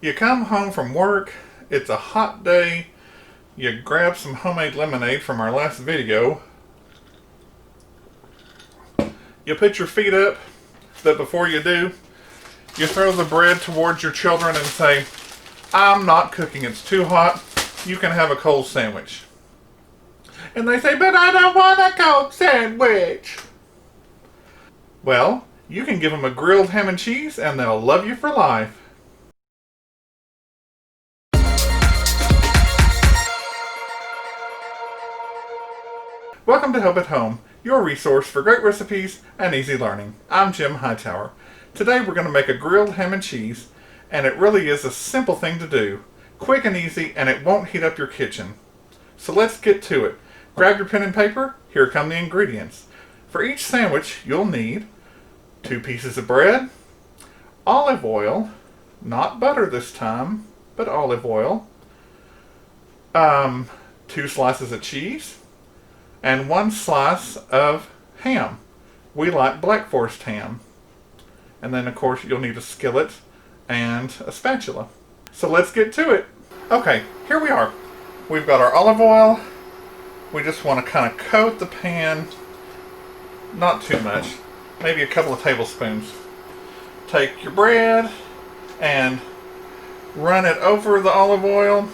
You come home from work, it's a hot day, you grab some homemade lemonade from our last video, you put your feet up, but before you do, you throw the bread towards your children and say, I'm not cooking, it's too hot, you can have a cold sandwich. And they say, but I don't want a cold sandwich. Well, you can give them a grilled ham and cheese and they'll love you for life. Welcome to Help at Home, your resource for great recipes and easy learning. I'm Jim Hightower. Today we're going to make a grilled ham and cheese, and it really is a simple thing to do. Quick and easy, and it won't heat up your kitchen. So let's get to it. Grab your pen and paper. Here come the ingredients. For each sandwich, you'll need 2 pieces of bread, olive oil, not butter this time, but olive oil, 2 slices of cheese, and 1 slice of ham. We like Black Forest ham. And then, of course, you'll need a skillet and a spatula. So let's get to it. Okay, here we are. We've got our olive oil. We just want to kind of coat the pan, not too much, maybe a couple of tablespoons. Take your bread and run it over the olive oil.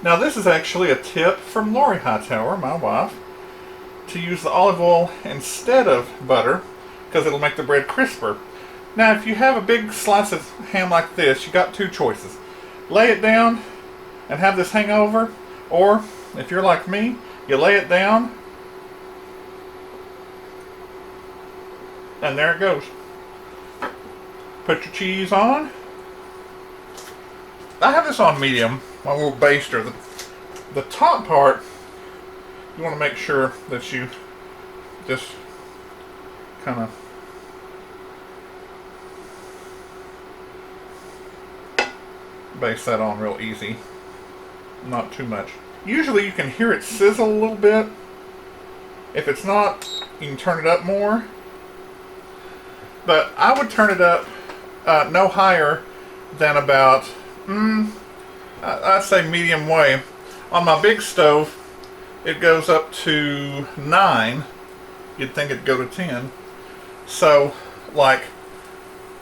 Now this is actually a tip from Lori Hightower, my wife, to use the olive oil instead of butter because it'll make the bread crisper. Now if you have a big slice of ham like this, you got 2 choices. Lay it down and have this hang over, or if you're like me, you lay it down and there it goes. Put your cheese on. I have this on medium, my little baster. The top part, you want to make sure that you just kind of baste that on real easy, not too much. Usually you can hear it sizzle a little bit. If it's not, you can turn it up more. But I would turn it up no higher than about, I'd say medium way. On my big stove, it goes up to 9. You'd think it'd go to 10. So, like,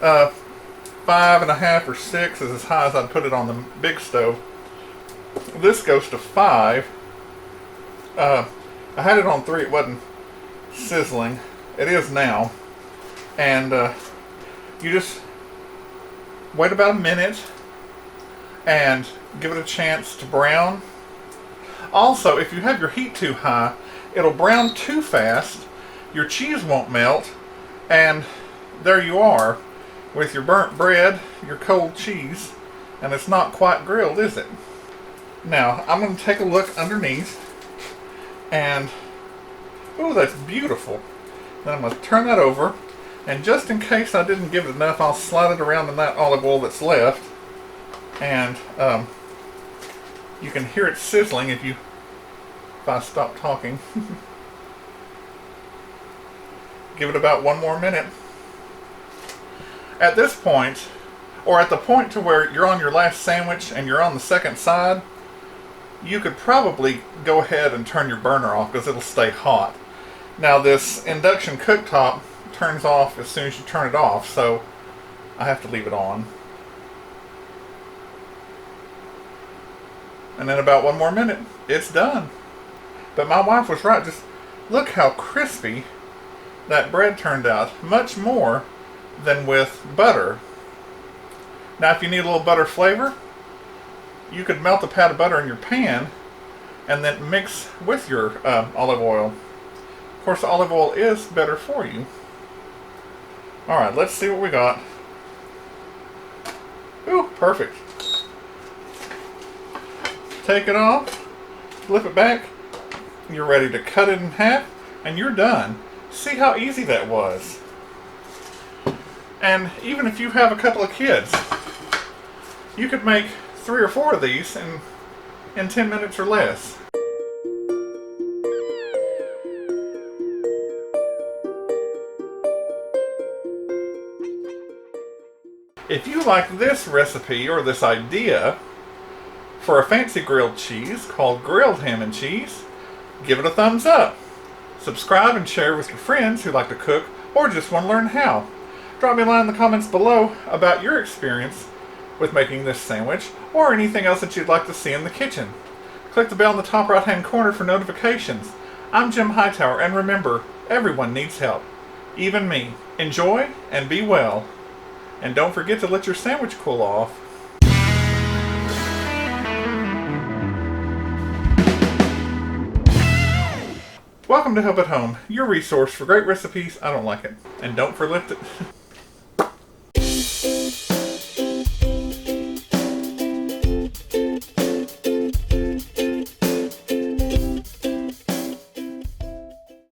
5.5 or 6 is as high as I'd put it on the big stove. This goes to 5. I had it on 3. It wasn't sizzling. It is now. And you just wait about a minute and give it a chance to brown. Also, if you have your heat too high, it'll brown too fast. Your cheese won't melt. And there you are with your burnt bread, your cold cheese, and it's not quite grilled, is it? Now, I'm going to take a look underneath, and, oh, that's beautiful. Then I'm going to turn that over, and just in case I didn't give it enough, I'll slide it around in that olive oil that's left, and you can hear it sizzling if I stop talking. Give it about 1 more minute. At this point, or at the point to where you're on your last sandwich and you're on the second side, you could probably go ahead and turn your burner off because it'll stay hot. Now this induction cooktop turns off as soon as you turn it off, so I have to leave it on. And then about 1 more minute, it's done. But my wife was right, just look how crispy that bread turned out, much more than with butter. Now if you need a little butter flavor, you could melt a pat of butter in your pan and then mix with your olive oil. Of course, olive oil is better for you. Alright, let's see what we got. Ooh, perfect. Take it off, flip it back, you're ready to cut it in half, and you're done. See how easy that was. And even if you have a couple of kids, you could make 3 or 4 of these in 10 minutes or less. If you like this recipe or this idea for a fancy grilled cheese called grilled ham and cheese, give it a thumbs up. Subscribe and share with your friends who like to cook or just want to learn how. Drop me a line in the comments below about your experience with making this sandwich or anything else that you'd like to see in the kitchen. Click the bell in the top right hand corner for notifications. I'm Jim Hightower, and remember, everyone needs help, even me. Enjoy and be well, and don't forget to let your sandwich cool off. Welcome to Help at Home, your resource for great recipes. I don't like it. And don't forget it.